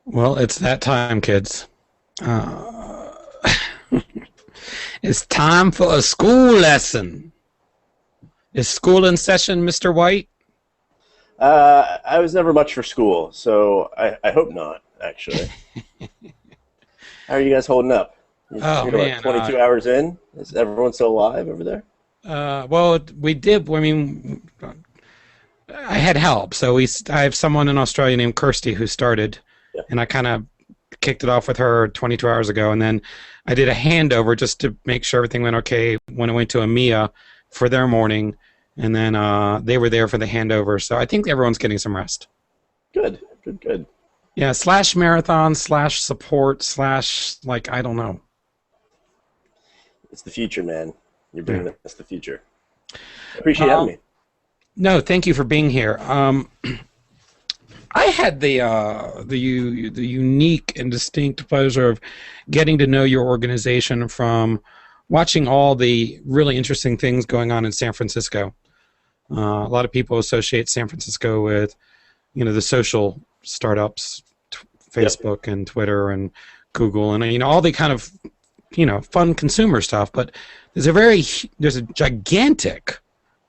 Well, it's that time, kids. Uh, it's time for a school lesson. Is school in session, Mr. White? I was never much for school, so I hope not, actually. How are you guys holding up? Oh You're what, man. 22 hours in? Is everyone still alive over there? Well, we did. I mean, I had help. I have someone in Australia named Kirsty who started, Yeah. and I kind of kicked it off with her 22 hours ago, and then I did a handover just to make sure everything went okay when I went to EMEA for their morning, and then they were there for the handover. So I think everyone's getting some rest. Good, good, good. Yeah, slash marathon slash support slash like I don't know. It's the future, man. You're Yeah. bringing us the future. I appreciate having Um, me. no, thank you for being here. I had the unique and distinct pleasure of getting to know your organization from watching all the really interesting things going on in San Francisco. A lot of people associate San Francisco with, the social startups, Yep. Facebook and Twitter and Google, and all the kind of fun consumer stuff. But there's a gigantic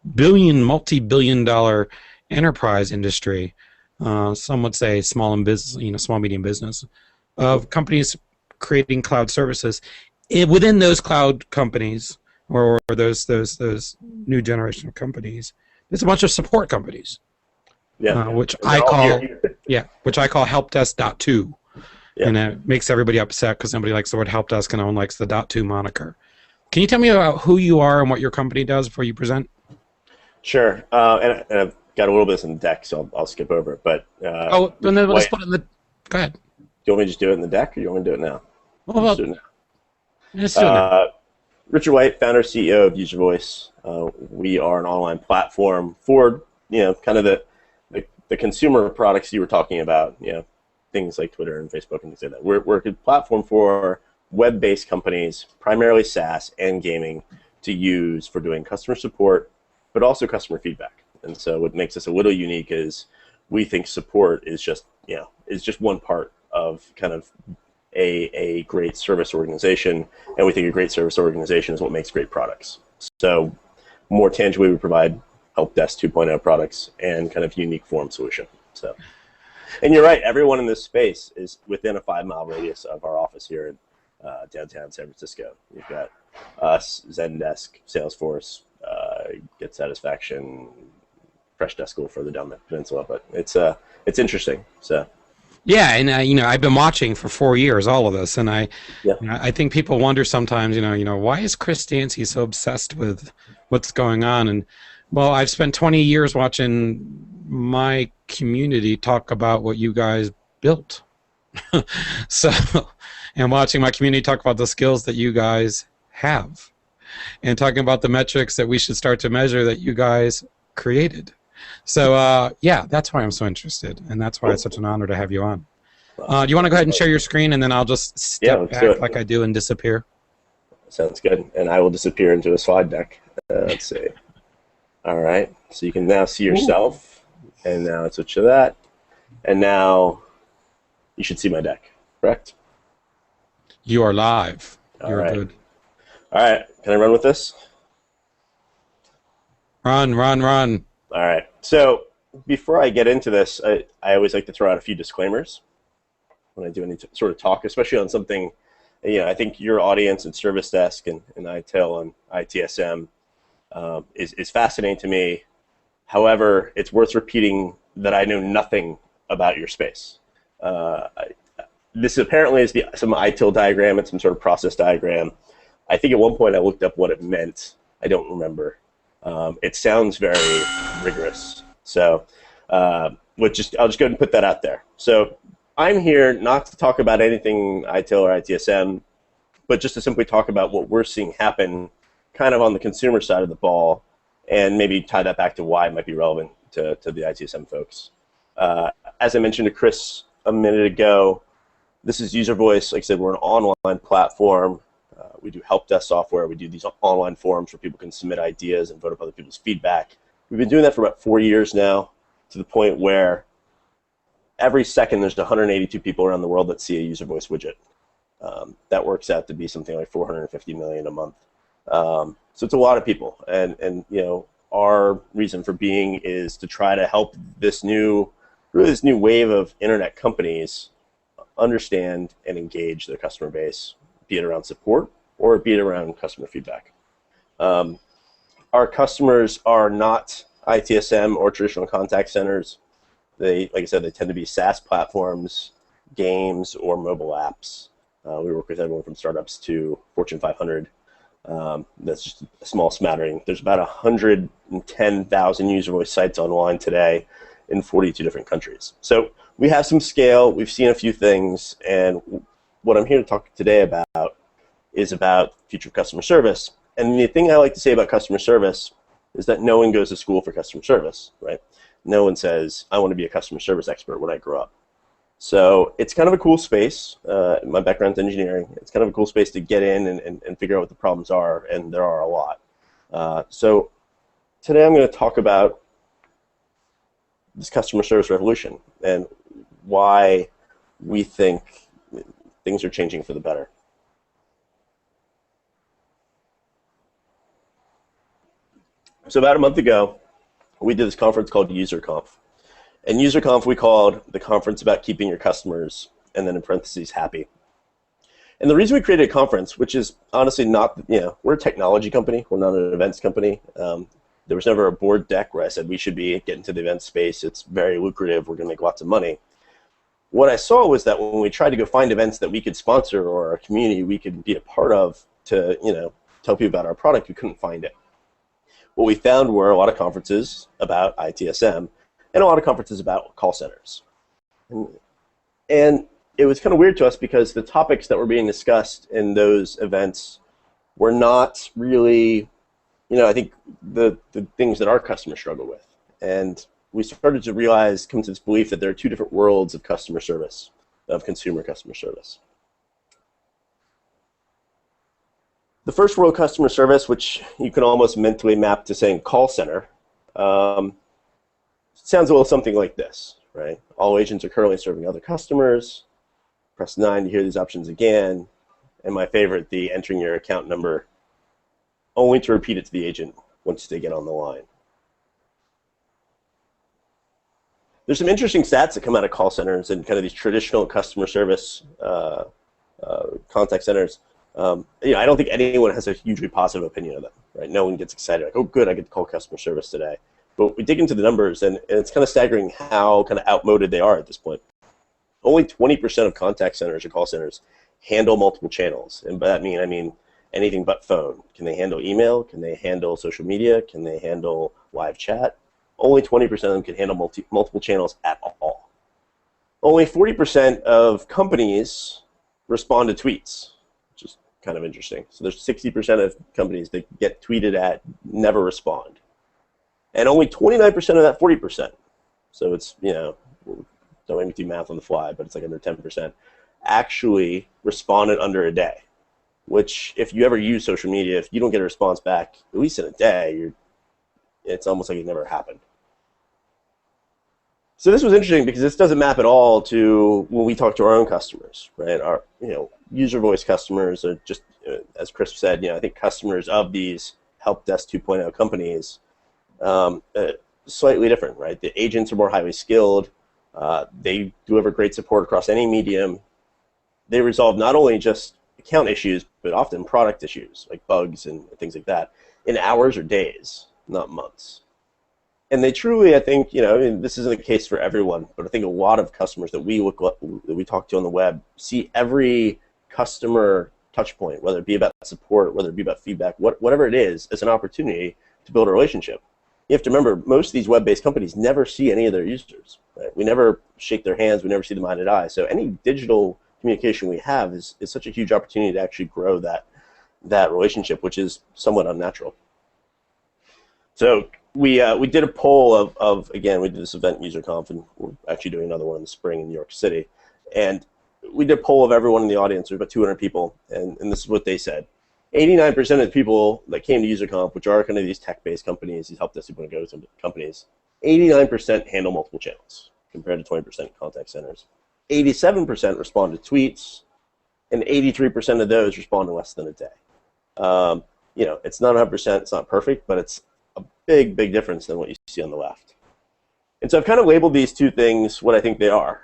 multi-billion dollar enterprise industry. Some would say small and business, small medium business Mhm. of companies creating cloud services. Within those cloud companies or those new generation of companies, there's a bunch of support companies, Yeah. which And I they're all call here. yeah, which I call help desk dot two, Yeah. and it makes everybody upset because nobody likes the word help desk and no one likes the dot two moniker. Can you tell me about who you are and what your company does before you present? Sure. And I've got a little bit in the deck, so I'll skip over it. But Oh, and Richard then let's White, put it in the. Go ahead. do you want me to just do it in the deck, or do you want me to do it now? Well, We'll just do it now. let's do it now. Richard White, founder CEO of User Voice. We are an online platform for kind of the consumer products you were talking about. Things like Twitter and Facebook and things like that. We're a platform for web-based companies, primarily SaaS and gaming, to use for doing customer support, but also customer feedback. And so what makes us a little unique is we think support is just one part of kind of a great service organization, and we think a great service organization is what makes great products. So more tangibly, we provide help desk 2.0 products and kind of unique form solution. So, and you're right, everyone in this space is within a 5 mile radius of our office here in downtown San Francisco. We've got us, Zendesk, Salesforce, Get Satisfaction, Fresh Desk School further down the peninsula, but it's interesting. So Yeah, and I've been watching for 4 years all of this, and yeah, I think people wonder sometimes, why is Chris Dancy so obsessed with what's going on? And well, I've spent 20 years watching my community talk about what you guys built. So, and watching my community talk about the skills that you guys have, and talking about the metrics that we should start to measure that you guys created. So, yeah, that's why I'm so interested, and that's why it's cool. such an honor to have you on. Well, Do you want to go ahead and share your screen, and then I'll just yeah, step let's do back it. like I do and disappear? Sounds good. And I will disappear into a slide deck. Let's see. All right. So you can now see Ooh. yourself. And now let's switch to that. And now you should see my deck. Correct? You are live. All You're right. good. All right. Can I run with this? Run, run, run. All right. So before I get into this, I always like to throw out a few disclaimers when I do any sort of talk, especially on something. I think your audience at Service Desk and ITIL and ITSM is fascinating to me. However, it's worth repeating that I know nothing about your space. Uh, this apparently is some ITIL diagram and some sort of process diagram. I think at one point I looked up what it meant. I don't remember. It sounds very rigorous. So I'll just go ahead and put that out there. So I'm here not to talk about anything ITIL or ITSM, but just to simply talk about what we're seeing happen kind of on the consumer side of the ball, and maybe tie that back to why it might be relevant to the ITSM folks. As I mentioned to Chris a minute ago, this is User Voice. Like I said, we're an online platform. We do help desk software. We do these online forums where people can submit ideas and vote up other people's feedback. We've been doing that for about 4 years now, to the point where every second there's 182 people around the world that see a user voice widget. That works out to be something like 450 million a month. So it's a lot of people, and our reason for being is to try to help this new wave of internet companies understand and engage their customer base, be it around support or be it around customer feedback. Our customers are not ITSM or traditional contact centers. Like I said, they tend to be SaaS platforms, games, or mobile apps. We work with everyone from startups to Fortune 500. That's just a small smattering. There's about 110,000 user voice sites online today in 42 different countries. So we have some scale. We've seen a few things, and what I'm here to talk today about is about future customer service. And the thing I like to say about customer service is that no one goes to school for customer service, right? No one says, I want to be a customer service expert when I grow up. So it's kind of a cool space. My background's engineering. It's kind of a cool space to get in and figure out what the problems are, and there are a lot. So today I'm going to talk about this customer service revolution and why we think things are changing for the better. So about a month ago, we did this conference called UserConf. And UserConf we called the conference about keeping your customers, and then in parentheses, happy. And the reason we created a conference, which is honestly not, we're a technology company, we're not an events company. There was never a board deck where I said we should be getting to the event space. It's very lucrative. We're going to make lots of money. What I saw was that when we tried to go find events that we could sponsor or a community we could be a part of to, tell people about our product, we couldn't find it. What we found were a lot of conferences about ITSM and a lot of conferences about call centers. And it was kind of weird to us because the topics that were being discussed in those events were not really, I think the things that our customers struggle with. And we started to realize, come to this belief that there are two different worlds of customer service, of consumer customer service. The first world customer service, which you can almost mentally map to saying call center, sounds a little something like this, right? All agents are currently serving other customers. Press 9 to hear these options again. And my favorite, the entering your account number, only to repeat it to the agent once they get on the line. There's some interesting stats that come out of call centers and kind of these traditional customer service contact centers. I don't think anyone has a hugely positive opinion of them, right? No one gets excited, like, oh, good, I get to call customer service today. But we dig into the numbers, and it's kind of staggering how kind of outmoded they are at this point. Only 20% of contact centers or call centers handle multiple channels. And by that I mean anything but phone. Can they handle email? Can they handle social media? Can they handle live chat? Only 20% of them can handle multiple channels at all. Only 40% of companies respond to tweets, which is kind of interesting. So there's 60% of companies that get tweeted at never respond. And only 29% of that 40%, so it's, don't make me do math on the fly, but it's like under 10%, actually responded under a day, which if you ever use social media, if you don't get a response back, at least in a day, it's almost like it never happened. So this was interesting because this doesn't map at all to when we talk to our own customers, right? Our user voice customers are just, as Chris said, I think customers of these help desk 2.0 companies, slightly different, right? The agents are more highly skilled. They deliver great support across any medium. They resolve not only just account issues, but often product issues like bugs and things like that in hours or days, not months. And they truly, I think, this isn't the case for everyone, but I think a lot of customers that we talk to on the web see every customer touch point, whether it be about support, whether it be about feedback, whatever it is, as an opportunity to build a relationship. You have to remember, most of these web-based companies never see any of their users. Right? We never shake their hands. We never see them eye to eye. So any digital communication we have is such a huge opportunity to actually grow that relationship, which is somewhat unnatural. So we did a poll of again, we did this event UserConf, and we're actually doing another one in the spring in New York City. And we did a poll of everyone in the audience. There were about 200 people, and this is what they said. 89% of the people that came to UserConf, which are kind of these tech-based companies, these help desk 2.0 companies, 89% handle multiple channels. compared to 20% contact centers. 87% respond to tweets, and 83% of those respond in less than a day. It's not 100%, it's not perfect, but it's a big, big difference than what you see on the left. And so I've kind of labeled these two things what I think they are.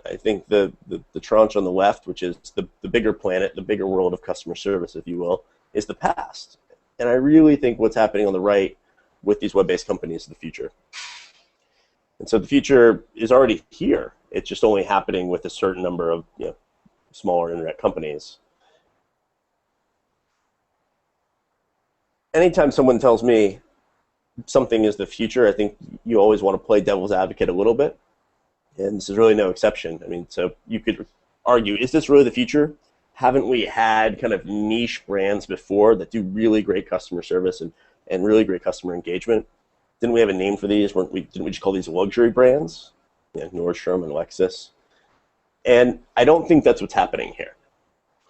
I think the tranche on the left, which is the bigger planet, the bigger world of customer service, if you will, is the past. And I really think what's happening on the right with these web-based companies is the future. And so the future is already here. It's just only happening with a certain number of smaller internet companies. Anytime someone tells me something is the future, I think you always want to play devil's advocate a little bit. And this is really no exception. I mean, so you could argue, is this really the future? Haven't we had kind of niche brands before that do really great customer service and really great customer engagement? Didn't we have a name for these? Didn't we just call these luxury brands? Nordstrom and Lexus. And I don't think that's what's happening here.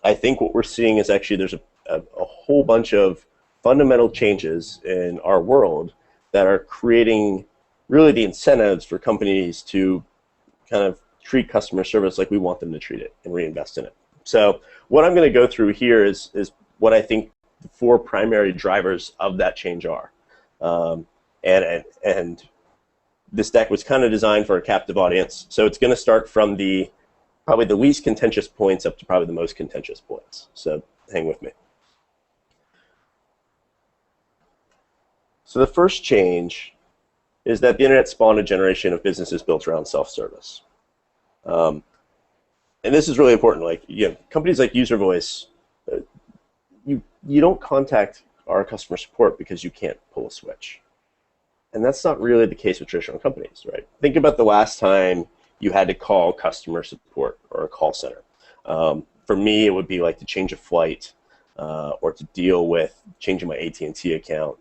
I think what we're seeing is actually there's a whole bunch of fundamental changes in our world that are creating really the incentives for companies to kind of treat customer service like we want them to treat it and reinvest in it. So what I'm going to go through here is what I think the four primary drivers of that change are. And this deck was kind of designed for a captive audience. So it's going to start from probably the least contentious points up to probably the most contentious points. So hang with me. So the first change is that the internet spawned a generation of businesses built around self-service. And this is really important. Like, companies like User Voice, you don't contact our customer support because you can't pull a switch. And that's not really the case with traditional companies, right? Think about the last time you had to call customer support or a call center. For me, it would be like to change a flight or to deal with changing my AT&T account.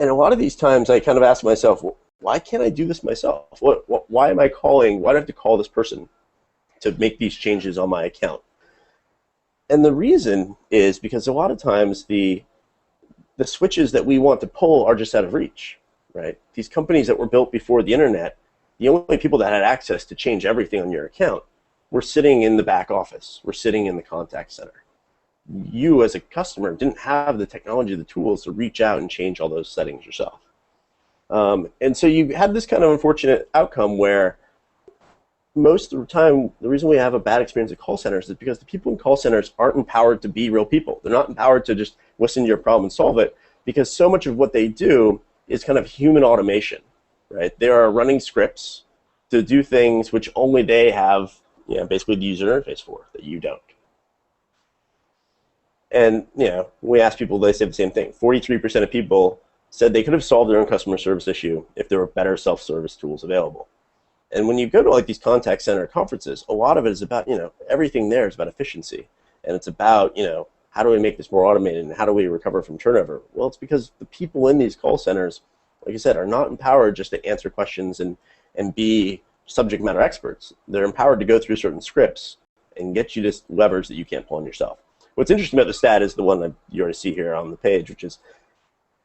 And a lot of these times I kind of ask myself, well, why can't I do this myself? Why am I calling? Why do I have to call this person to make these changes on my account? And the reason is because a lot of times the switches that we want to pull are just out of reach, right? These companies that were built before the internet, the only people that had access to change everything on your account were sitting in the back office, were sitting in the contact center. You as a customer didn't have the technology, the tools to reach out and change all those settings yourself. And so you had this kind of unfortunate outcome where most of the time, the reason we have a bad experience at call centers is because the people in call centers aren't empowered to be real people. They're not empowered to just listen to your problem and solve it, because so much of what they do is kind of human automation, right? They are running scripts to do things which only they have, basically the user interface for, that you don't. And we ask people, they say the same thing. 43% of people said they could have solved their own customer service issue if there were better self-service tools available. And when you go to like these contact center conferences, a lot of it is about, everything there is about efficiency. And it's about, how do we make this more automated and how do we recover from turnover? Well, it's because the people in these call centers, like I said, are not empowered just to answer questions and be subject matter experts. They're empowered to go through certain scripts and get you to levers that you can't pull on yourself. What's interesting about the stat is the one that you already see here on the page, which is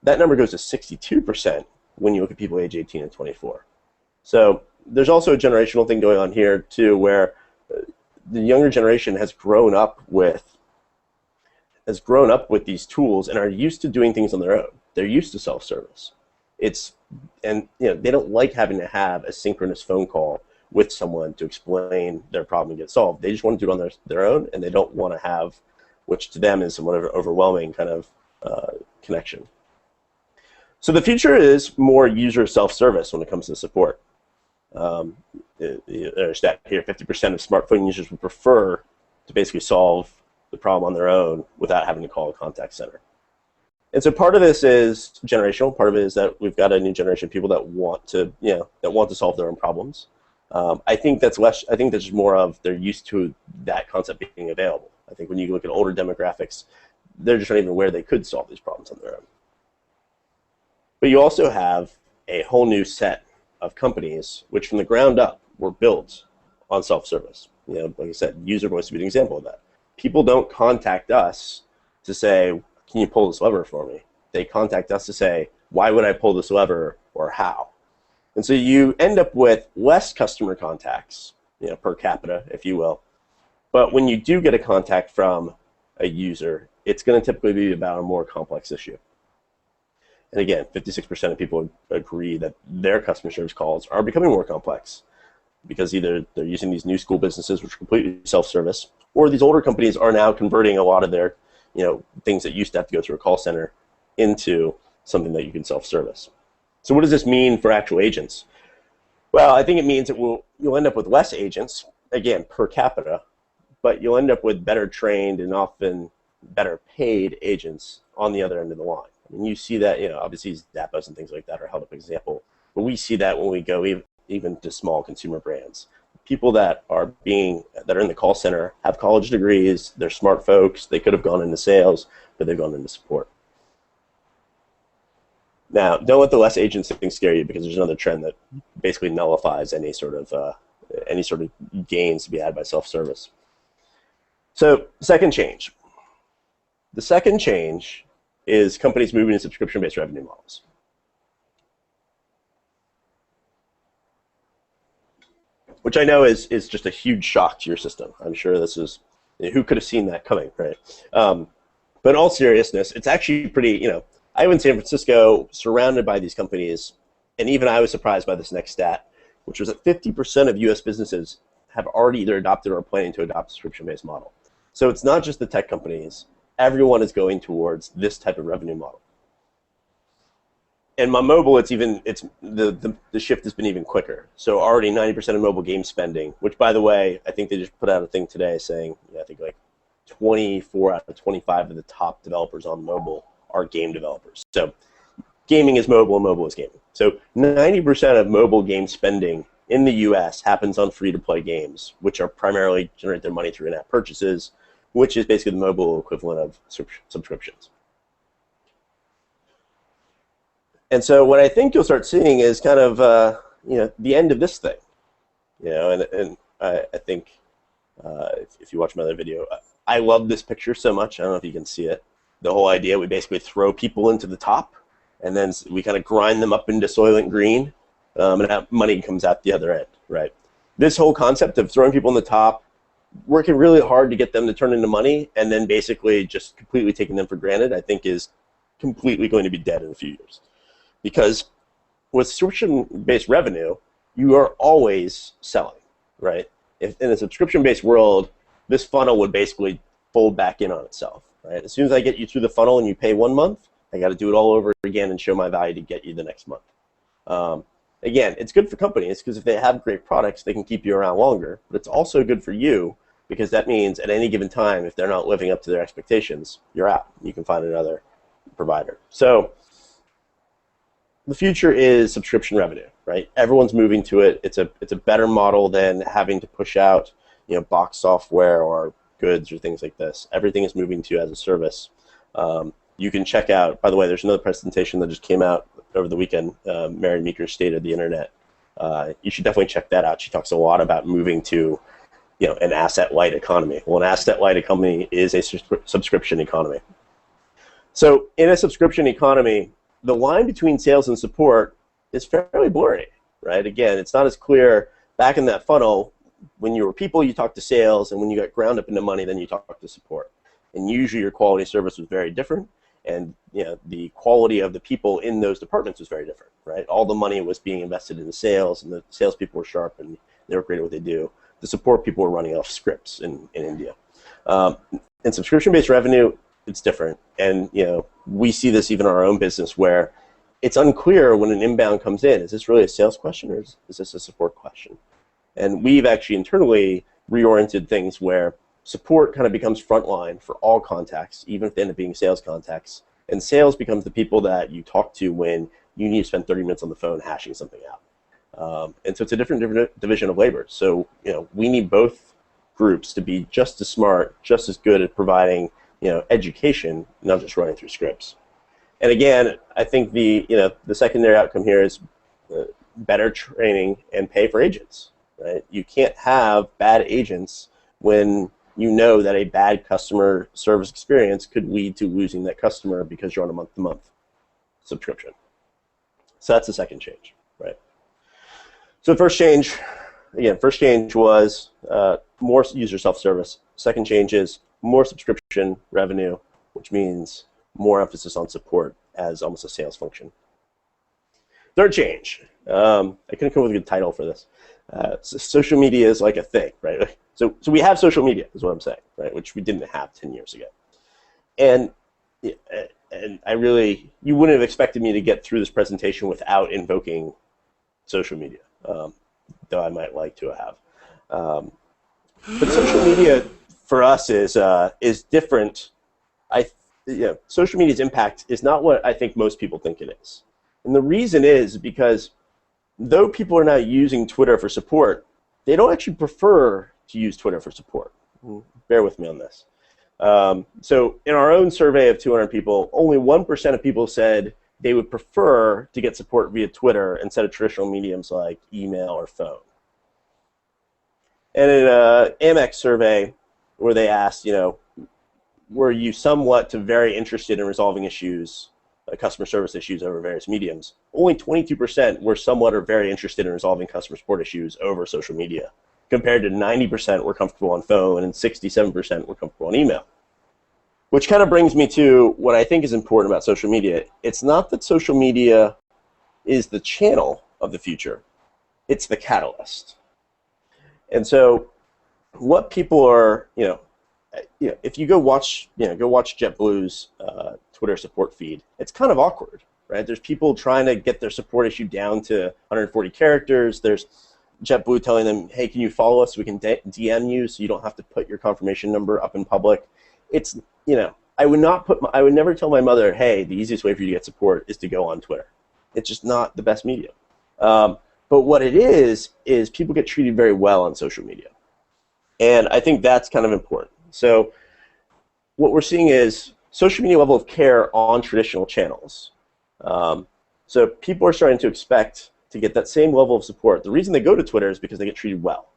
that number goes to 62% when you look at people age 18 and 24. So there's also a generational thing going on here too, where the younger generation has grown up with these tools and are used to doing things on their own. They're used to self-service. They don't like having to have a synchronous phone call with someone to explain their problem and get solved. They just want to do it on their own, and they don't want to have, which to them is somewhat of an overwhelming kind of connection. So the future is more user self-service when it comes to support. There's a stat here, 50% of smartphone users would prefer to basically solve the problem on their own without having to call a contact center. And so part of this is generational. Part of it is that we've got a new generation of people that want to solve their own problems. I think that's just more of they're used to that concept being available. I think when you look at older demographics, they're just not even aware they could solve these problems on their own. But you also have a whole new set of companies which from the ground up were built on self-service. Like I said, User Voice would be an example of that. People don't contact us to say, can you pull this lever for me? They contact us to say, why would I pull this lever or how? And so you end up with less customer contacts, per capita, if you will. But when you do get a contact from a user, it's going to typically be about a more complex issue. And again, 56% of people agree that their customer service calls are becoming more complex because either they're using these new school businesses, which are completely self-service, or these older companies are now converting a lot of their, things that used to have to go through a call center into something that you can self-service. So what does this mean for actual agents? Well, I think it means that you'll end up with less agents, again, per capita, but you'll end up with better trained and often better paid agents on the other end of the line. I mean, you see that, obviously Zappos and things like that are held up example, but we see that when we go even to small consumer brands. People that are in the call center have college degrees, they're smart folks, they could have gone into sales, but they've gone into support. Now, don't let the less agents thing scare you, because there's another trend that basically nullifies any sort of gains to be had by self-service. So, second change. The second change is companies moving to subscription-based revenue models. Which I know is just a huge shock to your system. I'm sure this is, who could have seen that coming, right? But in all seriousness, it's actually pretty, I live in San Francisco, surrounded by these companies, and even I was surprised by this next stat, which was that 50% of US businesses have already either adopted or are planning to adopt a subscription-based model. So it's not just the tech companies. Everyone is going towards this type of revenue model. And on mobile, the shift has been even quicker. So already 90% of mobile game spending, which, by the way, I think they just put out a thing today saying, I think like 24 out of 25 of the top developers on mobile are game developers. So gaming is mobile and mobile is gaming. So 90% of mobile game spending in the US happens on free-to-play games, which are primarily generate their money through in-app purchases, which is basically the mobile equivalent of subscriptions. And so what I think you'll start seeing is kind of the end of this thing. And I think if you watch my other video, I love this picture so much. I don't know if you can see it. The whole idea, we basically throw people into the top, and then we kind of grind them up into Soylent Green, and that money comes out the other end, right? This whole concept of throwing people in the top, working really hard to get them to turn into money, and then basically just completely taking them for granted, I think is completely going to be dead in a few years. Because with subscription-based revenue, you are always selling, right? If in a subscription-based world, this funnel would basically fold back in on itself, right? As soon as I get you through the funnel and you pay 1 month, I got to do it all over again and show my value to get you the next month. Again, it's good for companies because if they have great products, they can keep you around longer. But it's also good for you because that means at any given time, if they're not living up to their expectations, you're out. You can find another provider. So the future is subscription revenue, right? Everyone's moving to it. It's a better model than having to push out, box software or goods or things like this. Everything is moving to as a service. You can check out, by the way, there's another presentation that just came out over the weekend, Mary Meeker's State of the Internet. You should definitely check that out. She talks a lot about moving to an asset-light economy. Well, an asset-light economy is a subscription economy. So in a subscription economy, the line between sales and support is fairly blurry, right? Again, it's not as clear. Back in that funnel, when you were people, you talked to sales, and when you got ground up into money, then you talked to support. And usually your quality of service was very different, and the quality of the people in those departments was very different, right? All the money was being invested in the sales, and the salespeople were sharp, and they were great at what they do. The support people were running off scripts in India. In subscription-based revenue, it's different, and we see this even in our own business where it's unclear when an inbound comes in. Is this really a sales question or is this a support question? And we've actually internally reoriented things where support kind of becomes frontline for all contacts, even if they end up being sales contacts, and sales becomes the people that you talk to when you need to spend 30 minutes on the phone hashing something out. And so it's a different division of labor. So we need both groups to be just as smart, just as good at providing education, not just running through scripts. And again, I think the secondary outcome here is better training and pay for agents. Right? You can't have bad agents when you know that a bad customer service experience could lead to losing that customer because you're on a month-to-month subscription. So that's the second change, right? So the first change was more user self-service. Second change is more subscription revenue, which means more emphasis on support as almost a sales function. Third change, I couldn't come up with a good title for this. Social media is like a thing, right? So we have social media, is what I'm saying, right? Which we didn't have 10 years ago. And I really, you wouldn't have expected me to get through this presentation without invoking social media, though I might like to have. But social media for us is different. Social media's impact is not what I think most people think it is. And the reason is because though people are now using Twitter for support, they don't actually prefer to use Twitter for support. Bear with me on this. So in our own survey of 200 people, only 1% of people said they would prefer to get support via Twitter instead of traditional mediums like email or phone. And in an Amex survey where they asked, were you somewhat to very interested in resolving issues, customer service issues over various mediums, only 22% were somewhat or very interested in resolving customer support issues over social media, compared to 90% were comfortable on phone and 67% were comfortable on email. Which kind of brings me to what I think is important about social media. It's not that social media is the channel of the future, it's the catalyst. And so what people are, if you go watch JetBlue's Twitter support feed, it's kind of awkward, right? There's people trying to get their support issue down to 140 characters. There's JetBlue telling them, hey, can you follow us so we can DM you so you don't have to put your confirmation number up in public. It's, I would never tell my mother, hey, the easiest way for you to get support is to go on Twitter. It's just not the best medium. But what it is people get treated very well on social media. And I think that's kind of important. So what we're seeing is social media level of care on traditional channels. So people are starting to expect to get that same level of support. The reason they go to Twitter is because they get treated well.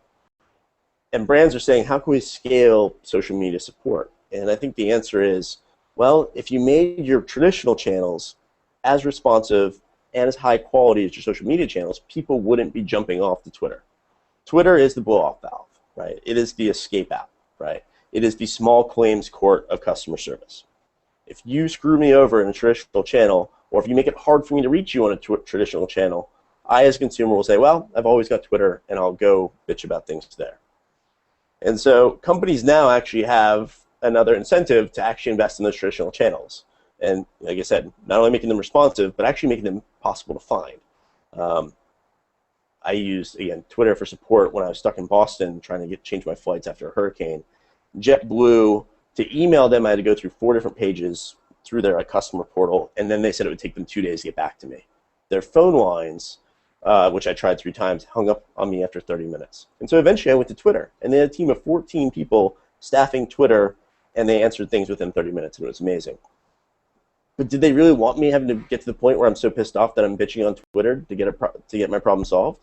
And brands are saying, how can we scale social media support? And I think the answer is, well, if you made your traditional channels as responsive and as high quality as your social media channels, people wouldn't be jumping off to Twitter. Twitter is the blow-off valve, right? It is the escape app, right? It is the small claims court of customer service. If you screw me over in a traditional channel, or if you make it hard for me to reach you on a traditional channel, I, as a consumer, will say, well, I've always got Twitter, and I'll go bitch about things there. And so companies now actually have another incentive to actually invest in those traditional channels. And like I said, not only making them responsive, but actually making them possible to find. I used, again, Twitter for support when I was stuck in Boston trying to change my flights after a hurricane. JetBlue, to email them, I had to go through 4 different pages through their customer portal, and then they said it would take them 2 days to get back to me. Their phone lines, which I tried 3 times, hung up on me after 30 minutes. And so eventually I went to Twitter, and they had a team of 14 people staffing Twitter, and they answered things within 30 minutes, and it was amazing. But did they really want me having to get to the point where I'm so pissed off that I'm bitching on Twitter to get my problem solved?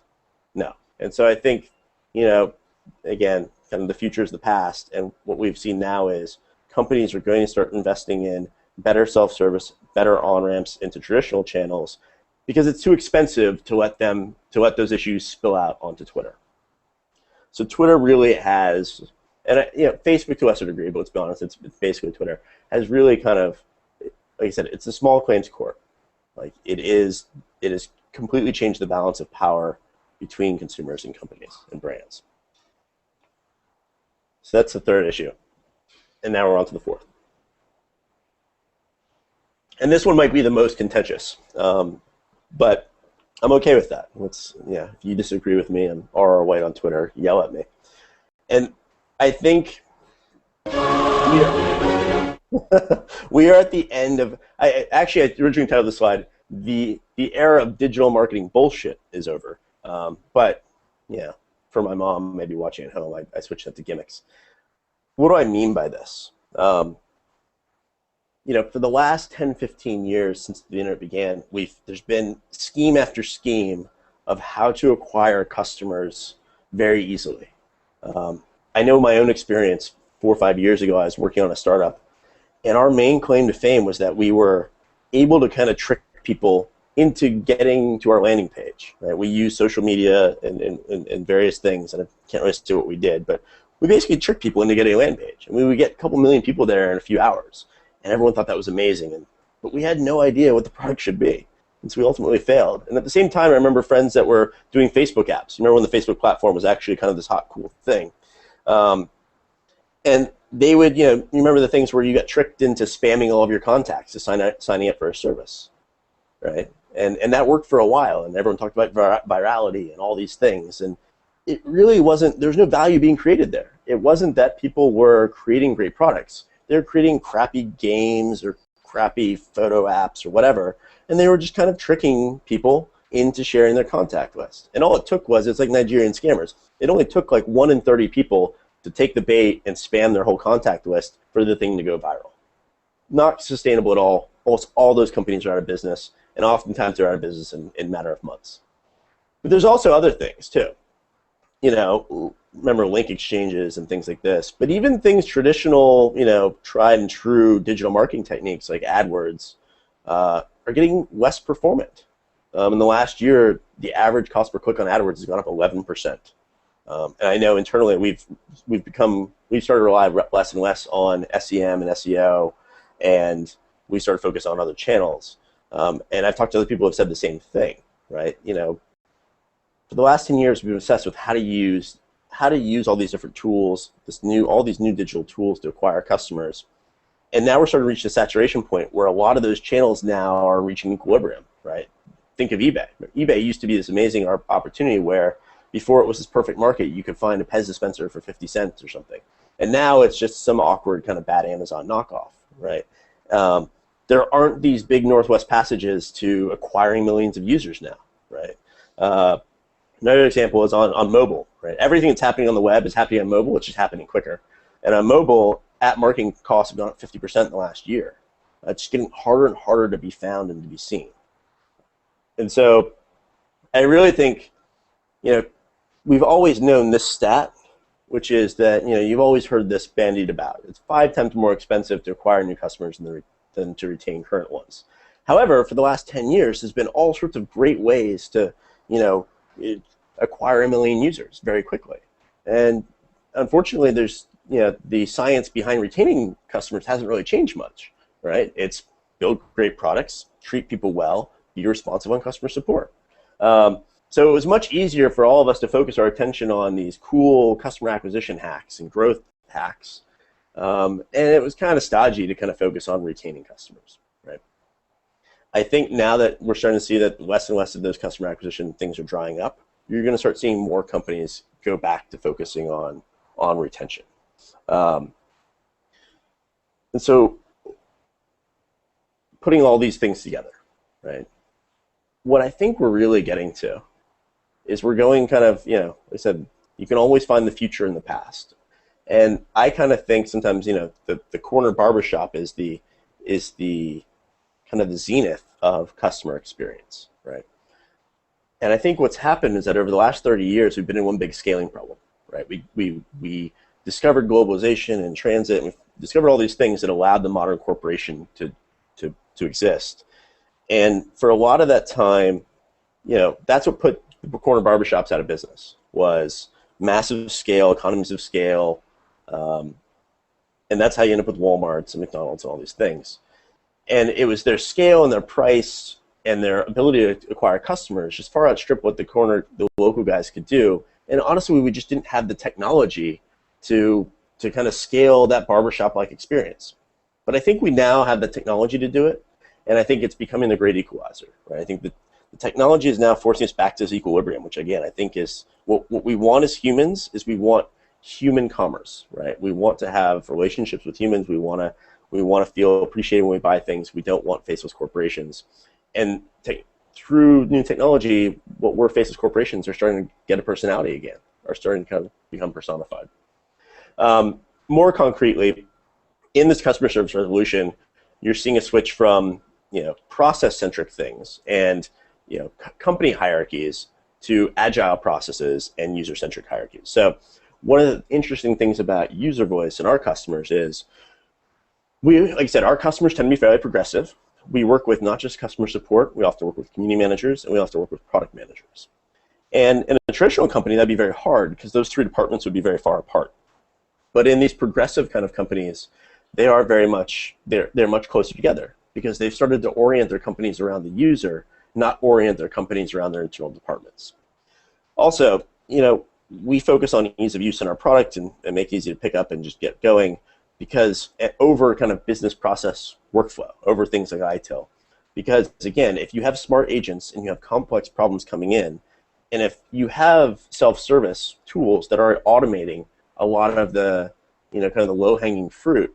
No. And so I think, again, kind of the future is the past, and what we've seen now is companies are going to start investing in better self-service, better on-ramps into traditional channels, because it's too expensive to let those issues spill out onto Twitter. So Twitter really has, and Facebook to a lesser degree, but let's be honest, it's basically Twitter, has really kind of, like I said, it's a small claims court. Like it has completely changed the balance of power between consumers and companies and brands. So that's the third issue. And now we're on to the fourth. And this one might be the most contentious, but I'm okay with that. If you disagree with me, I'm RR White on Twitter, yell at me. And I think we are at the end of, I originally titled the slide, the era of digital marketing bullshit is over. But for my mom, maybe watching at home, I switched that to gimmicks. What do I mean by this? For the last 10, 15 years since the internet began, there's been scheme after scheme of how to acquire customers very easily. I know my own experience 4 or 5 years ago, I was working on a startup, and our main claim to fame was that we were able to kind of trick people into getting to our landing page. Right? We use social media and various things, and I can't really say what we did, but we basically tricked people into getting a landing page. And we would get a couple million people there in a few hours, and everyone thought that was amazing. But we had no idea what the product should be. And so we ultimately failed. And at the same time, I remember friends that were doing Facebook apps. Remember when the Facebook platform was actually kind of this hot, cool thing? And they would, you remember the things where you got tricked into spamming all of your contacts to signing up for a service, right? And that worked for a while, and everyone talked about virality and all these things. And it really wasn't, there was no value being created there. It wasn't that people were creating great products. They were creating crappy games or crappy photo apps or whatever, and they were just kind of tricking people into sharing their contact list. And all it took was, it's like Nigerian scammers. It only took like 1 in 30 people to take the bait and spam their whole contact list for the thing to go viral. Not sustainable at all. Almost all those companies are out of business, and oftentimes they're out of business in a matter of months. But there's also other things too. Remember link exchanges and things like this. But even things traditional, tried and true digital marketing techniques like AdWords are getting less performant. In the last year, the average cost per click on AdWords has gone up 11%. And I know internally we've started to rely less and less on SEM and SEO, and we started to focus on other channels. And I've talked to other people who have said the same thing, right? For the last 10 years, we've been obsessed with how to use all these different tools, all these new digital tools to acquire customers. And now we're starting to reach the saturation point where a lot of those channels now are reaching equilibrium, right? Think of eBay. eBay used to be this amazing opportunity where before it was this perfect market, you could find a Pez dispenser for 50 cents or something. And now it's just some awkward kind of bad Amazon knockoff, right? There aren't these big Northwest passages to acquiring millions of users now, right? Another example is on mobile, right? Everything that's happening on the web is happening on mobile. It's just happening quicker. And on mobile, app marketing costs have gone up 50% in the last year. It's just getting harder and harder to be found and to be seen. And so I really think, we've always known this stat, which is that, you've always heard this bandied about. It's 5 times more expensive to acquire new customers than to retain current ones. However, for the last 10 years, there's been all sorts of great ways to, acquire 1 million users very quickly. And unfortunately, there's, the science behind retaining customers hasn't really changed much, right? It's build great products, treat people well, be responsive on customer support. So it was much easier for all of us to focus our attention on these cool customer acquisition hacks and growth hacks. And it was kind of stodgy to kind of focus on retaining customers, right? I think now that we're starting to see that less and less of those customer acquisition things are drying up, you're going to start seeing more companies go back to focusing on retention. And so putting all these things together, right? What I think we're really getting to is we're going kind of, like I said, you can always find the future in the past. And I kind of think sometimes, the corner barbershop is the kind of the zenith of customer experience, right? And I think what's happened is that over the last 30 years, we've been in one big scaling problem, right? We discovered globalization and transit, and we discovered all these things that allowed the modern corporation to exist. And for a lot of that time, that's what put the corner barbershops out of business, was massive scale, economies of scale, and that's how you end up with Walmarts and McDonald's and all these things. And it was their scale and their price and their ability to acquire customers just far outstripped what the local guys could do. And honestly, we just didn't have the technology to kind of scale that barbershop-like experience. But I think we now have the technology to do it, and I think it's becoming the great equalizer, right? I think that the technology is now forcing us back to this equilibrium, which again, I think is what we want as humans. Is we want human commerce, right? We want to have relationships with humans. We want to feel appreciated when we buy things. We don't want faceless corporations. And through new technology, what we're faceless corporations are starting to get a personality again, are starting to kind of become personified. More concretely, in this customer service revolution, you're seeing a switch from process-centric things and company hierarchies to agile processes and user-centric hierarchies. So one of the interesting things about user voice and our customers is, like I said, our customers tend to be fairly progressive. we work with not just customer support, we often work with community managers, and we also work with product managers. And in a traditional company, that'd be very hard because those three departments would be very far apart. But in these progressive kind of companies, they are very much, they're much closer together because they've started to orient their companies around the user, not orient their companies around their internal departments. Also, we focus on ease of use in our product and make it easy to pick up and just get going because over kind of business process workflow, over things like ITIL. Because again, if you have smart agents and you have complex problems coming in, and if you have self-service tools that are automating a lot of the, kind of the low-hanging fruit,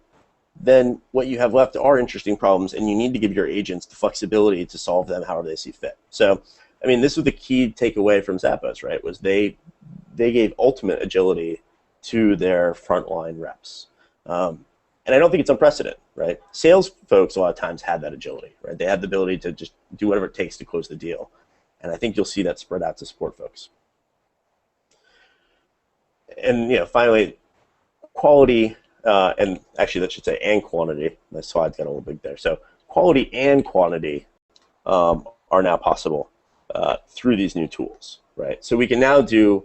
then what you have left are interesting problems, and you need to give your agents the flexibility to solve them however they see fit. So, I mean, this was the key takeaway from Zappos, right? Was they gave ultimate agility to their frontline reps, and I don't think it's unprecedented, right? Sales folks a lot of times had that agility, right? They had the ability to just do whatever it takes to close the deal. And I think you'll see that spread out to support folks. And finally, quality, and actually that should say and quantity. My slide's got a little big there. So quality and quantity are now possible through these new tools, right? So we can now do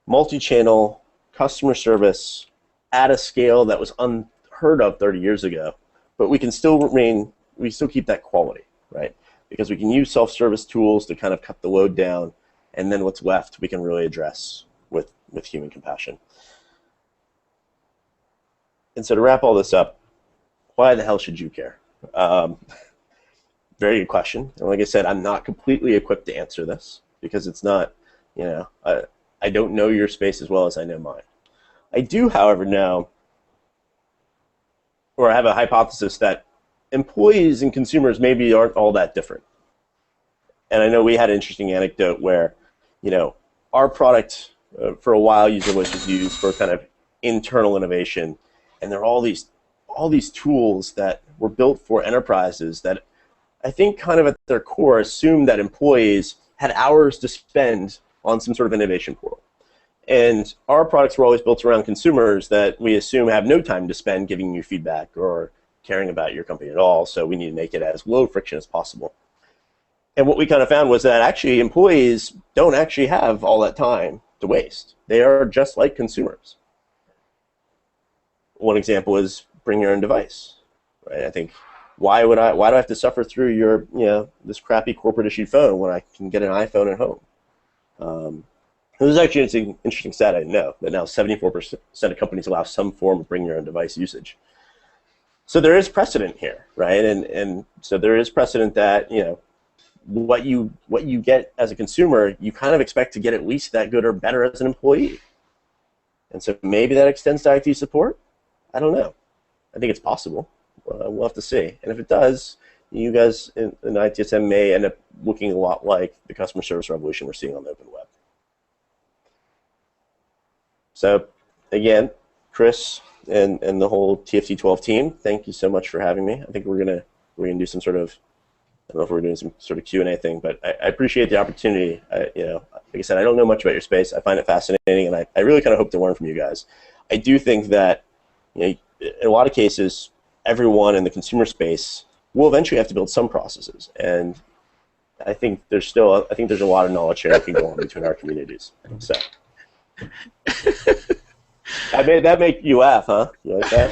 multi-channel customer service at a scale that was unheard of 30 years ago, but we still keep that quality, right? Because we can use self-service tools to kind of cut the load down, and then what's left we can really address with human compassion. And so to wrap all this up, why the hell should you care? Very good question. And like I said, I'm not completely equipped to answer this because it's not, I don't know your space as well as I know mine. I do, however, know, or I have a hypothesis that employees and consumers maybe aren't all that different. And I know we had an interesting anecdote where, our product for a while was used for kind of internal innovation, and there are all these tools that were built for enterprises that I think kind of at their core assumed that employees had hours to spend on some sort of innovation portal. And our products were always built around consumers that we assume have no time to spend giving you feedback or caring about your company at all, so we need to make it as low friction as possible. And what we kind of found was that actually employees don't actually have all that time to waste. They are just like consumers. One example is bring your own device, right? I think why do I have to suffer through your this crappy corporate issued phone when I can get an iPhone at home? This is actually an interesting stat I didn't know, that now 74% of companies allow some form of bring your own device usage. So there is precedent here, right? And so there is precedent that what you get as a consumer, you kind of expect to get at least that good or better as an employee. And so maybe that extends to IT support. I don't know. I think it's possible. We'll have to see. And if it does, you guys in ITSM may end up looking a lot like the customer service revolution we're seeing on the open web. So again, Chris and the whole TFT12 team, thank you so much for having me. I think we're gonna do some sort of, I don't know if we're doing some sort of Q&A thing, but I appreciate the opportunity. Like I said, I don't know much about your space. I find it fascinating, and I really kind of hope to learn from you guys. I do think that in a lot of cases, everyone in the consumer space will eventually have to build some processes, and I think there's a lot of knowledge sharing that can go on between our communities. So. That make you laugh, huh? You like that?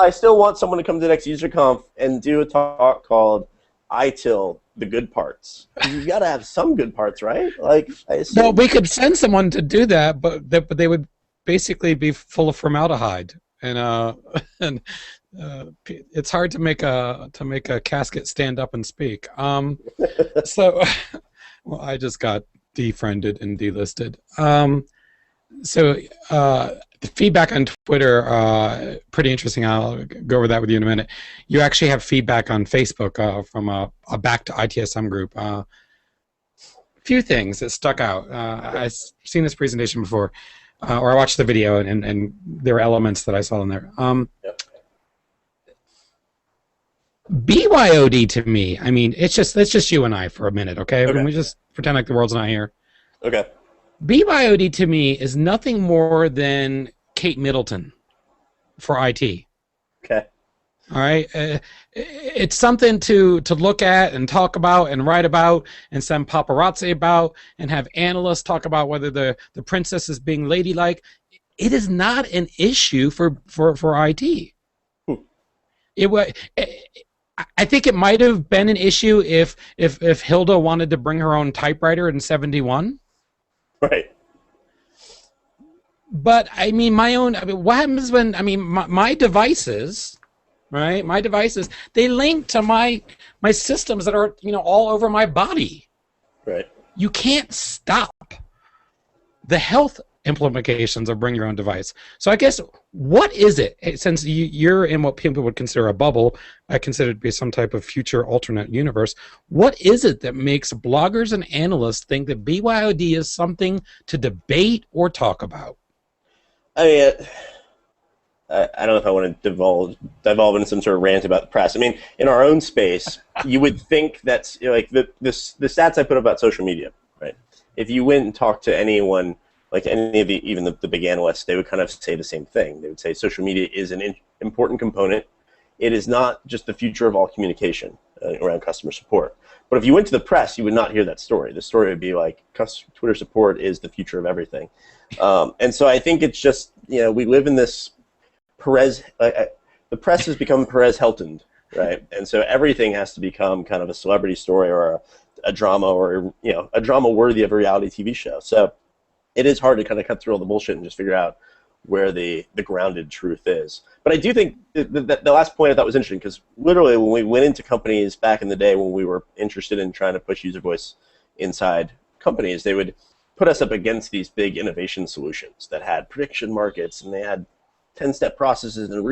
I still want someone to come to the next UserConf and do a talk called ITIL, the good parts. You got to have some good parts, right? Like, no, we could send someone to do that, but they would basically be full of formaldehyde, and it's hard to make a casket stand up and speak. So, well, I just got defriended and delisted. So the feedback on Twitter, pretty interesting. I'll go over that with you in a minute. You actually have feedback on Facebook from a Back to ITSM group. A few things that stuck out. I've seen this presentation before, or I watched the video, and there were elements that I saw in there. Yep. BYOD to me, I mean, it's just you and I for a minute, okay? Okay. We just pretend like the world's not here. Okay. BYOD to me is nothing more than Kate Middleton for IT. Okay. All right, it's something to look at and talk about and write about and send paparazzi about and have analysts talk about whether the princess is being ladylike. It is not an issue for IT. Hmm. It was. I think it might have been an issue if Hilda wanted to bring her own typewriter in '71. Right. But I mean, what happens when my devices, right? My devices, they link to my systems that are all over my body. Right. You can't stop the health implications of bring your own device. So I guess, what is it? Since you're in what people would consider a bubble, I consider it to be some type of future alternate universe. What is it that makes bloggers and analysts think that BYOD is something to debate or talk about? I mean, I don't know if I want to devolve into some sort of rant about the press. I mean, in our own space, you would think that's like the stats I put up about social media, right? If you went and talked to anyone, like any of even the big analysts, they would kind of say the same thing. They would say social media is an important component. It is not just the future of all communication around customer support. But if you went to the press, you would not hear that story. The story would be like, Twitter support is the future of everything. And so I think it's just, we live in this Perez, the press has become Perez Hilton, right? And so everything has to become kind of a celebrity story or a drama, or a drama worthy of a reality TV show. So it is hard to kind of cut through all the bullshit and just figure out where the grounded truth is. But I do think the last point I thought was interesting, because literally when we went into companies back in the day when we were interested in trying to push user voice inside companies, they would put us up against these big innovation solutions that had prediction markets, and they had 10-step processes and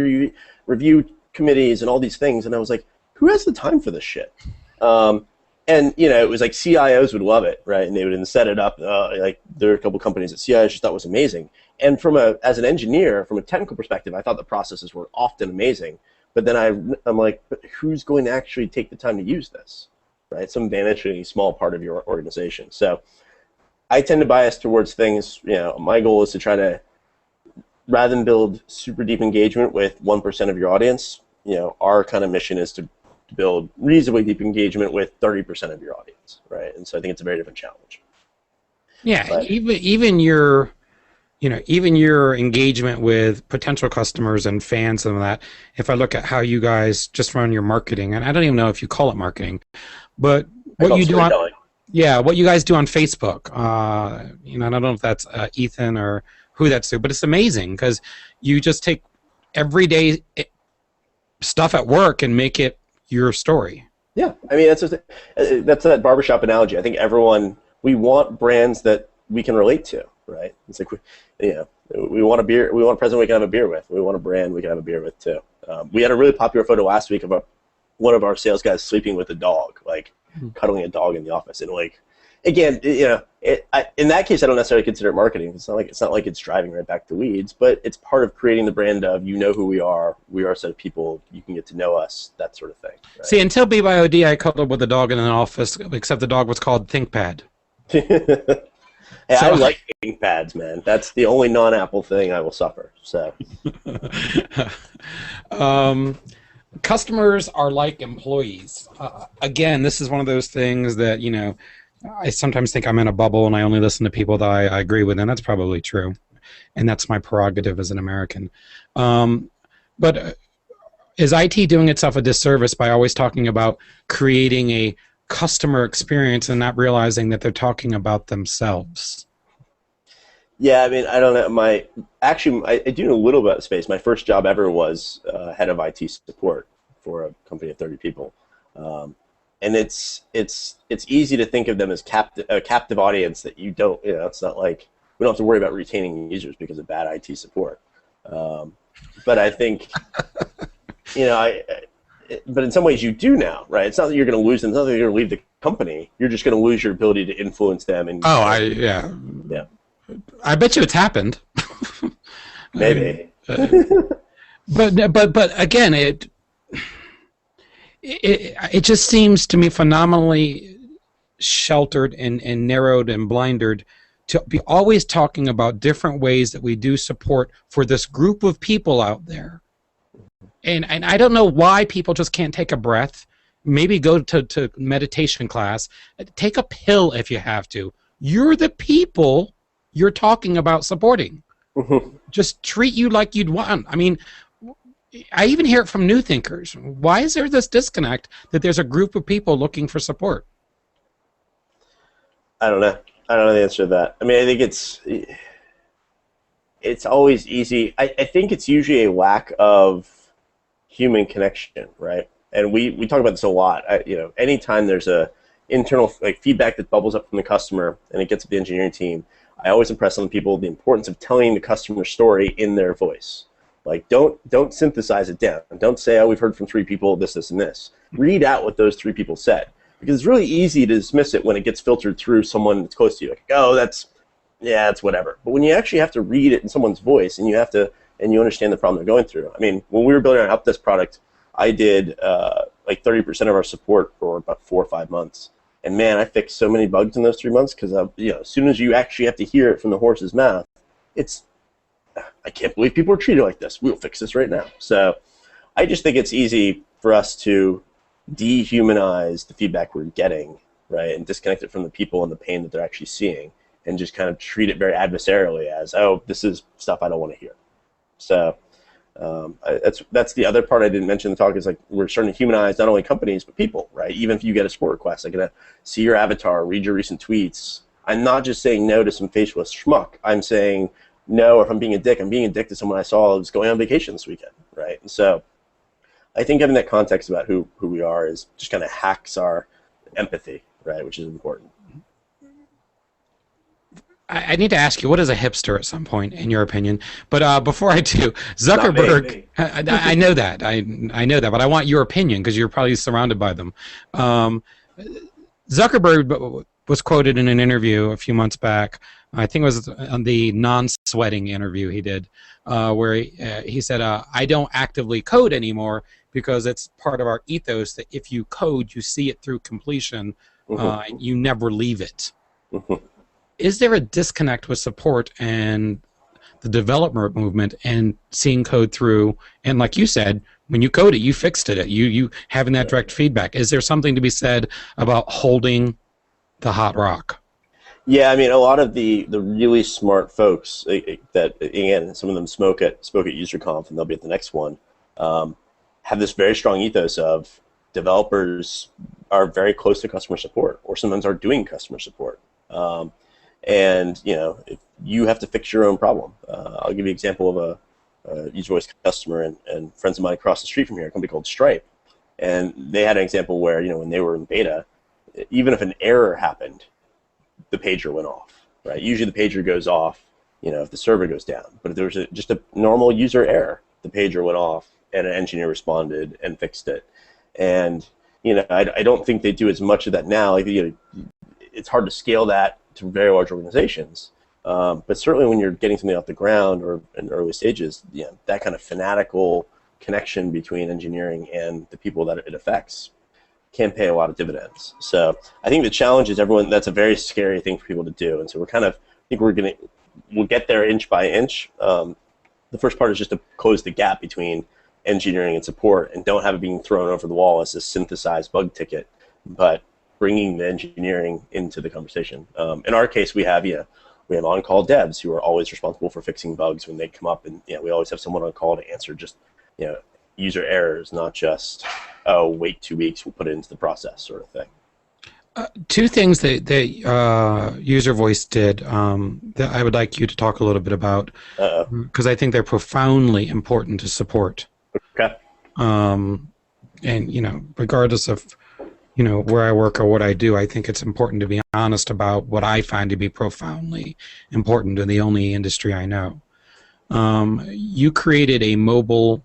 review committees and all these things. And I was like, who has the time for this shit? And it was like CIOs would love it, right? And they would set it up. Like there are a couple companies that CIOs just thought was amazing. And as an engineer, from a technical perspective, I thought the processes were often amazing. But then I'm like, but who's going to actually take the time to use this, right? Some vanishingly small part of your organization. So I tend to bias towards things. My goal is to try to, rather than build super deep engagement with 1% of your audience, our kind of mission is to build reasonably deep engagement with 30% of your audience, right? And so I think it's a very different challenge. Yeah, but even your engagement with potential customers and fans and that. If I look at how you guys just run your marketing, and I don't even know if you call it marketing, but what you do what you guys do on Facebook. I don't know if that's Ethan or who that's to, but it's amazing because you just take everyday stuff at work and make it your story. Yeah, I mean that's that barbershop analogy. I think we want brands that we can relate to, right? It's like we want a beer, we want a president we can have a beer with. We want a brand we can have a beer with too. We had a really popular photo last week of one of our sales guys sleeping with a dog, like cuddling a dog in the office, and like. Again, in that case, I don't necessarily consider it marketing. It's not like it's driving right back to weeds, but it's part of creating the brand of who we are. We are a set of people. You can get to know us, that sort of thing. Right? See, until BYOD, I cuddled with a dog in an office, except the dog was called ThinkPad. I like ThinkPads, man. That's the only non-Apple thing I will suffer. So, customers are like employees. Again, this is one of those things that I sometimes think I'm in a bubble and I only listen to people that I agree with, and that's probably true. And that's my prerogative as an American. But is IT doing itself a disservice by always talking about creating a customer experience and not realizing that they're talking about themselves? Yeah, I mean, I don't know. I do know a little bit about space. My first job ever was head of IT support for a company of 30 people. And it's easy to think of them as a captive audience that you don't, it's not like we don't have to worry about retaining users because of bad IT support. But I think, but in some ways you do now, right? It's not that you're going to lose them. It's not that you're going to leave the company. You're just going to lose your ability to influence them. And yeah. I bet you it's happened. Maybe. But again, it just seems to me phenomenally sheltered and narrowed and blinded to be always talking about different ways that we do support for this group of people out there. And I don't know why people just can't take a breath. Maybe go to meditation class. Take a pill if you have to. You're the people you're talking about supporting. Mhm. Just treat you like you'd want. I mean, I even hear it from new thinkers. Why is there this disconnect that there's a group of people looking for support? I don't know. I don't know the answer to that. I mean, I think it's always easy. I think it's usually a lack of human connection, right? And we talk about this a lot. Anytime there's a internal like feedback that bubbles up from the customer and it gets up the engineering team, I always impress on people the importance of telling the customer story in their voice. Like, don't synthesize it down. Don't say, oh, we've heard from three people, this, and this. Read out what those three people said, because it's really easy to dismiss it when it gets filtered through someone that's close to you. Like, oh, that's whatever. But when you actually have to read it in someone's voice and you understand the problem they're going through. I mean, when we were building our help desk product, I did like 30% of our support for about 4 or 5 months. And man, I fixed so many bugs in those 3 months because as soon as you actually have to hear it from the horse's mouth, it's, I can't believe people are treated like this. We'll fix this right now. So I just think it's easy for us to dehumanize the feedback we're getting, right, and disconnect it from the people and the pain that they're actually seeing, and just kind of treat it very adversarially as, oh, this is stuff I don't want to hear. So that's the other part I didn't mention in the talk is like we're starting to humanize not only companies but people, right? Even if you get a support request, I'm gonna see your avatar, read your recent tweets. I'm not just saying no to some faceless schmuck. I'm saying no, or if I'm being a dick, I'm being a dick to someone I saw was going on vacation this weekend, right? And so I think having that context about who we are is just kind of hacks our empathy, right? Which is important. I need to ask you, what is a hipster at some point, in your opinion? But before I do, Not me. Zuckerberg, I know that. I know that, but I want your opinion because you're probably surrounded by them. Um, Zuckerberg was quoted in an interview a few months back. I think it was on the non-sweating interview he did, where he said, I don't actively code anymore because it's part of our ethos that if you code, you see it through completion, and you never leave it. Is there a disconnect with support and the development movement and seeing code through? And like you said, when you code it, you fixed it. You having that direct feedback. Is there something to be said about holding the hot rock? Yeah, I mean, a lot of the really smart folks that, again, some of them spoke at UserConf and they'll be at the next one, have this very strong ethos of developers are very close to customer support, or sometimes are doing customer support. And if you have to fix your own problem. I'll give you an example of a user voice customer and friends of mine across the street from here, a company called Stripe, and they had an example where when they were in beta, even if an error happened, the pager went off. Right? Usually the pager goes off, if the server goes down. But if there was just a normal user error, the pager went off, and an engineer responded and fixed it. And I don't think they do as much of that now. It's hard to scale that to very large organizations, but certainly when you're getting something off the ground or in early stages, that kind of fanatical connection between engineering and the people that it affects can pay a lot of dividends. So I think the challenge is that's a very scary thing for people to do, and so I think we'll get there inch by inch. The first part is just to close the gap between engineering and support, and don't have it being thrown over the wall as a synthesized bug ticket, but bringing the engineering into the conversation. In our case, we have on-call devs who are always responsible for fixing bugs when they come up, and we always have someone on call to answer just user errors, not just wait 2 weeks, we'll put it into the process sort of thing. Two things that user voice did that I would like you to talk a little bit about, because I think they're profoundly important to support. Okay. And regardless of where I work or what I do, I think it's important to be honest about what I find to be profoundly important in the only industry I know. You created a mobile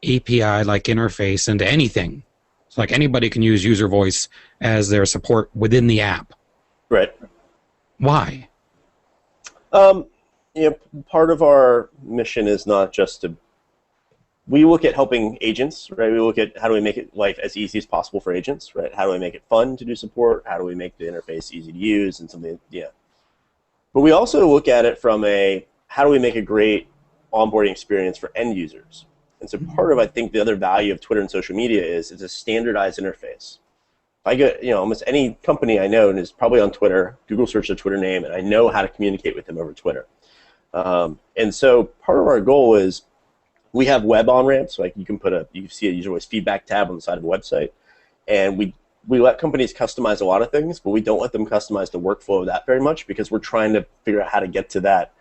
API-like interface into anything. So like anybody can use user voice as their support within the app. Right. Why? Part of our mission is not just to we look at helping agents, right? We look at how do we make life as easy as possible for agents, right? How do we make it fun to do support? How do we make the interface easy to use and something, But we also look at it from how do we make a great onboarding experience for end users? And so part of, I think, the other value of Twitter and social media is it's a standardized interface. I get, almost any company I know and is probably on Twitter, Google search their Twitter name, and I know how to communicate with them over Twitter. And so part of our goal is we have web on-ramps. Like you can see a user voice feedback tab on the side of the website. And we let companies customize a lot of things, but we don't let them customize the workflow of that very much because we're trying to figure out how to get to that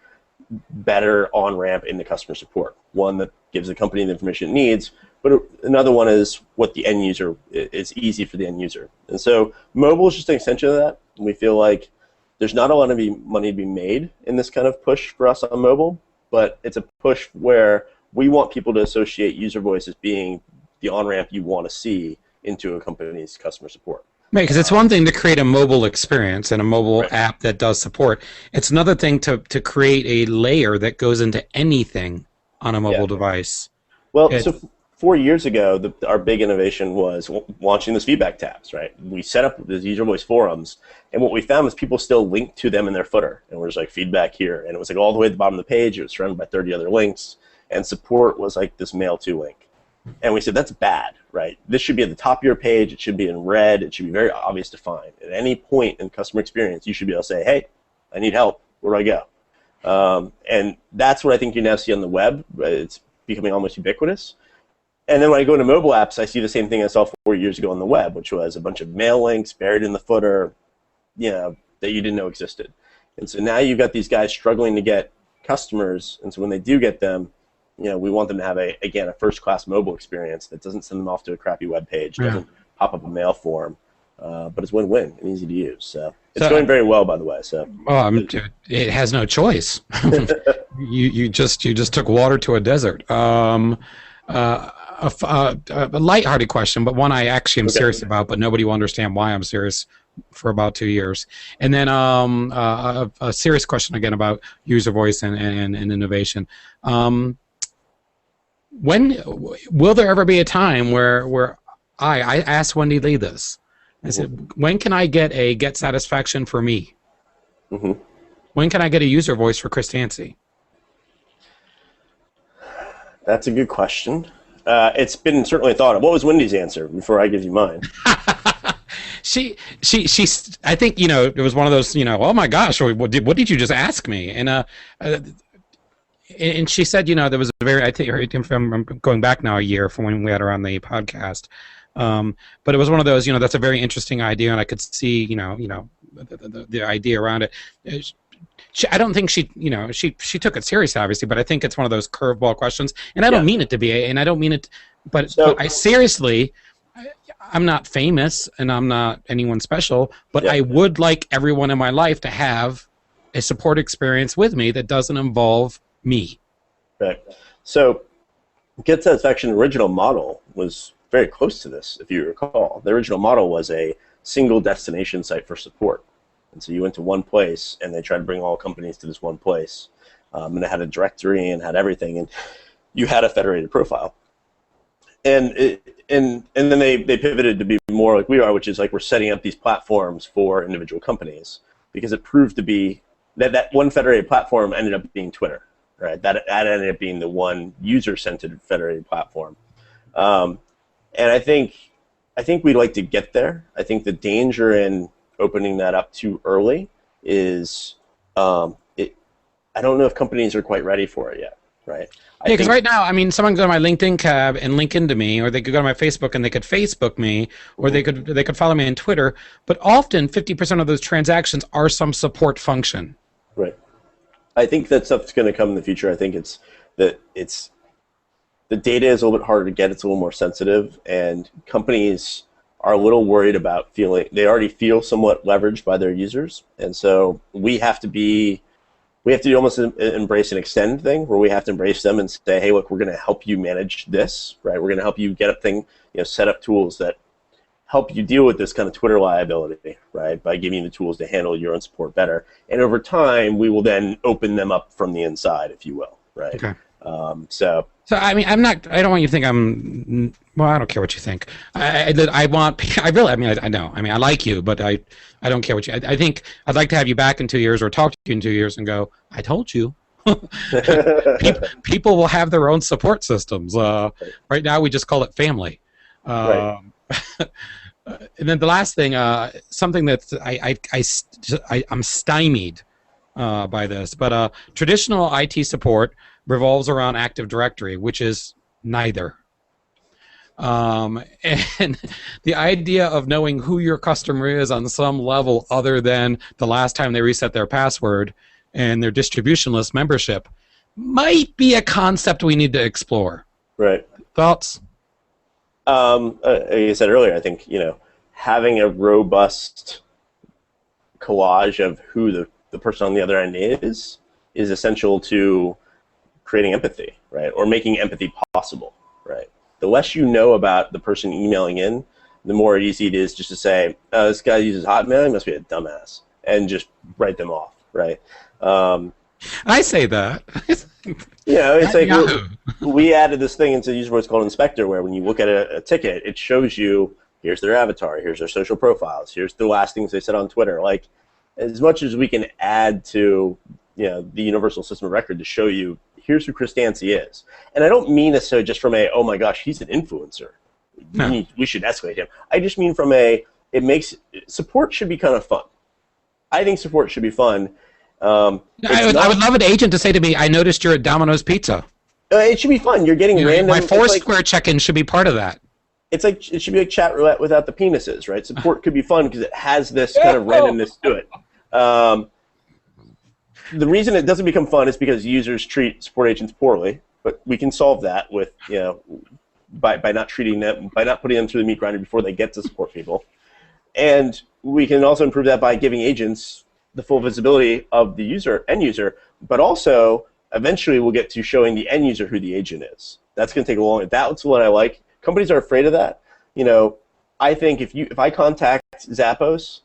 better on-ramp into customer support. One that gives the company the information it needs, but another one is what the end user is easy for the end user. And so mobile is just an extension of that. And we feel like there's not a lot of money to be made in this kind of push for us on mobile, but it's a push where we want people to associate user voice as being the on-ramp you want to see into a company's customer support. Right, because it's one thing to create a mobile experience and a mobile app that does support. It's another thing to create a layer that goes into anything on a mobile device. Well, so 4 years ago, our big innovation was launching those feedback tabs, right? We set up these user voice forums, and what we found was people still linked to them in their footer, and we're just like, feedback here. And it was like all the way at the bottom of the page. It was surrounded by 30 other links, and support was like this mail to link. And we said, that's bad, right? This should be at the top of your page. It should be in red. It should be very obvious to find. At any point in customer experience, you should be able to say, hey, I need help. Where do I go? And that's what I think you now see on the web. It's becoming almost ubiquitous. And then when I go into mobile apps, I see the same thing I saw 4 years ago on the web, which was a bunch of mail links buried in the footer, that you didn't know existed. And so now you've got these guys struggling to get customers. And so when they do get them, we want them to have, a first-class mobile experience that doesn't send them off to a crappy web page, doesn't pop up a mail form, but it's win-win and easy to use. So it's going very well, by the way. So it has no choice. you just took water to a desert. A lighthearted question, but one I actually am serious about, but nobody will understand why I'm serious for about 2 years. And then a serious question again about user voice and innovation. When will there ever be a time where I asked Wendy Lee this? I said, when can I get satisfaction for me? When can I get a user voice for Chris Dancy? That's a good question. It's been certainly thought of. What was Wendy's answer before I give you mine? She I think, it was one of those, oh my gosh, what did you just ask me? And she said, there was a I think I'm going back now a year from when we had her on the podcast. But it was one of those, that's a very interesting idea, and I could see, the idea around it. I don't think she took it seriously, obviously, but I think it's one of those curveball questions, and I don't mean it to be, and I don't mean it, but I seriously, I'm not famous, and I'm not anyone special, but I would like everyone in my life to have a support experience with me that doesn't involve me. Right. So Get Satisfaction original model was very close to this, if you recall. The original model was a single destination site for support. And so you went to one place, and they tried to bring all companies to this one place. And it had a directory and had everything, and you had a federated profile. And then they pivoted to be more like we are, which is like we're setting up these platforms for individual companies, because it proved to be that one federated platform ended up being Twitter, right? That ended up being the one user-centered federated platform. And I think we'd like to get there. I think the danger in opening that up too early is I don't know if companies are quite ready for it yet, right? Yeah, because right now, someone could go to my LinkedIn tab and link into me, or they could go to my Facebook and they could Facebook me, or they could follow me on Twitter. But often, 50% of those transactions are some support function. Right. I think that stuff's going to come in the future. I think the data is a little bit harder to get. It's a little more sensitive, and companies are a little worried about they already feel somewhat leveraged by their users, and so we have to almost embrace an extend thing, where we have to embrace them and say, hey, look, we're going to help you manage this, right? We're going to help you get set up tools that help you deal with this kind of Twitter liability, right? By giving you the tools to handle your own support better. And over time, we will then open them up from the inside, if you will, right? Okay. So I don't want you to think well, I don't care what you think. I know. I like you, but I don't care what I think I'd like to have you back in 2 years, or talk to you in 2 years and go, I told you. People will have their own support systems. Right now, we just call it family. Right. And then the last thing, something that I'm stymied by this, but traditional IT support revolves around Active Directory, which is neither. And the idea of knowing who your customer is on some level other than the last time they reset their password and their distribution list membership might be a concept we need to explore. Right. Thoughts? Like I said earlier, I think, having a robust collage of who the person on the other end is essential to creating empathy, right? Or making empathy possible, right? The less you know about the person emailing in, the more easy it is just to say, oh, this guy uses Hotmail, he must be a dumbass, and just write them off, right? I say that. It's like we added this thing into user voice called Inspector, where when you look at a ticket, it shows you, here's their avatar, here's their social profiles, here's the last things they said on Twitter. Like, as much as we can add to the universal system of record to show you, here's who Chris Dancy is. And I don't mean necessarily just from oh my gosh, he's an influencer. No. We should escalate him. I just mean from support should be kind of fun. I think support should be fun. I would love an agent to say to me, I noticed you're at Domino's Pizza. It should be fun. You're getting random. My Foursquare check-in should be part of that. It's like it should be like chat roulette without the penises, right? Support could be fun because it has this kind of randomness to it. The reason it doesn't become fun is because users treat support agents poorly, but we can solve that with by not treating them, by not putting them through the meat grinder before they get to support people, and we can also improve that by giving agents the full visibility of the end user, but also eventually we'll get to showing the end user who the agent is. That's going to take a long. That's what I like. Companies are afraid of that. I think if I contact Zappos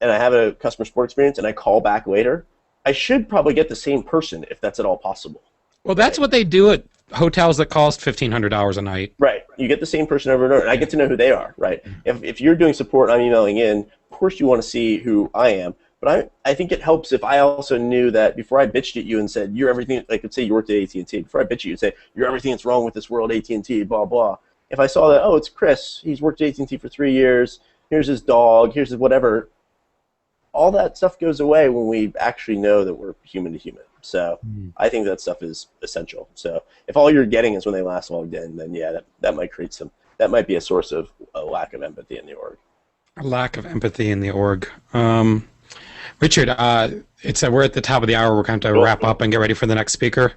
and I have a customer support experience and I call back later, I should probably get the same person if that's at all possible. Well, that's what they do at hotels that cost $1,500 a night. Right. You get the same person over and over, and I get to know who they are, right? If you're doing support and I'm emailing in, of course you want to see who I am. But I think it helps if I also knew that before I bitched at you and said, you're everything, like let's say you worked at AT&T, before I bitch at you and say, you're everything that's wrong with this world, AT&T, blah, blah. If I saw that, oh, it's Chris, he's worked at AT&T for 3 years, here's his dog, here's his whatever, all that stuff goes away when we actually know that we're human to human. So I think that stuff is essential. So if all you're getting is when they last logged in, then yeah, that might create that might be a source of a lack of empathy in the org. A lack of empathy in the org. Richard, we're at the top of the hour. We're going to wrap up and get ready for the next speaker.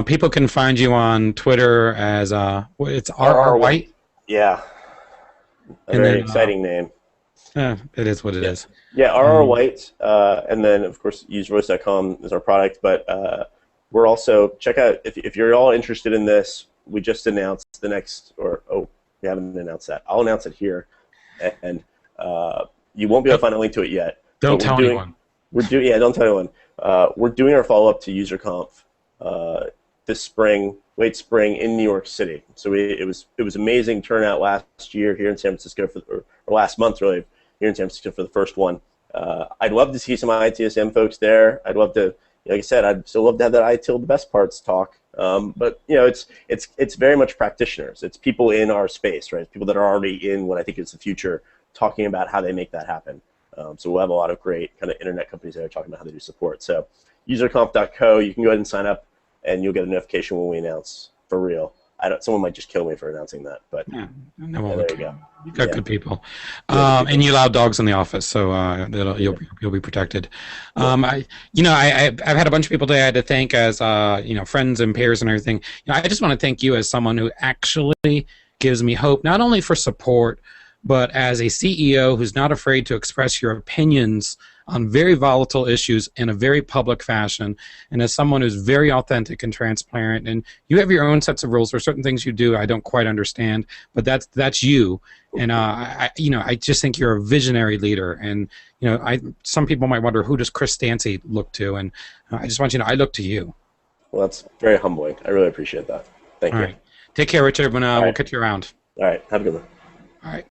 People can find you on Twitter as it's RR White. Yeah, a very exciting name. It is what it is. Yeah, RR White, and then of course usevoice.com is our product. But we're also check out if you're all interested in this. We just announced the next, we haven't announced that. I'll announce it here, and you won't be able to find a link to it yet. Don't tell anyone. Don't tell anyone. We're doing our follow-up to UserConf this spring, late spring in New York City. So it was amazing turnout last year here in San Francisco or last month really here in San Francisco for the first one. I'd love to see some ITSM folks there. I'd love to, like I said, I'd still love to have that ITIL the best parts talk. But it's very much practitioners. It's people in our space, right? People that are already in what I think is the future, talking about how they make that happen. So we'll have a lot of great kind of internet companies that are talking about how they do support. So userconf.co, you can go ahead and sign up, and you'll get a notification when we announce for real. Someone might just kill me for announcing that, but there you go. You got good people, and you allow dogs in the office, so you'll be protected. I've had a bunch of people today I had to thank as friends and peers and everything. I just want to thank you as someone who actually gives me hope, not only for support, but as a CEO who's not afraid to express your opinions on very volatile issues in a very public fashion, and as someone who's very authentic and transparent, and you have your own sets of rules. There are certain things you do I don't quite understand, but that's you. And I just think you're a visionary leader. And some people might wonder, who does Chris Dancy look to? And I just want you to know I look to you. Well, that's very humbling. I really appreciate that. Thank you. All right. Take care, Richard. We'll catch you around. All right. Have a good one. All right.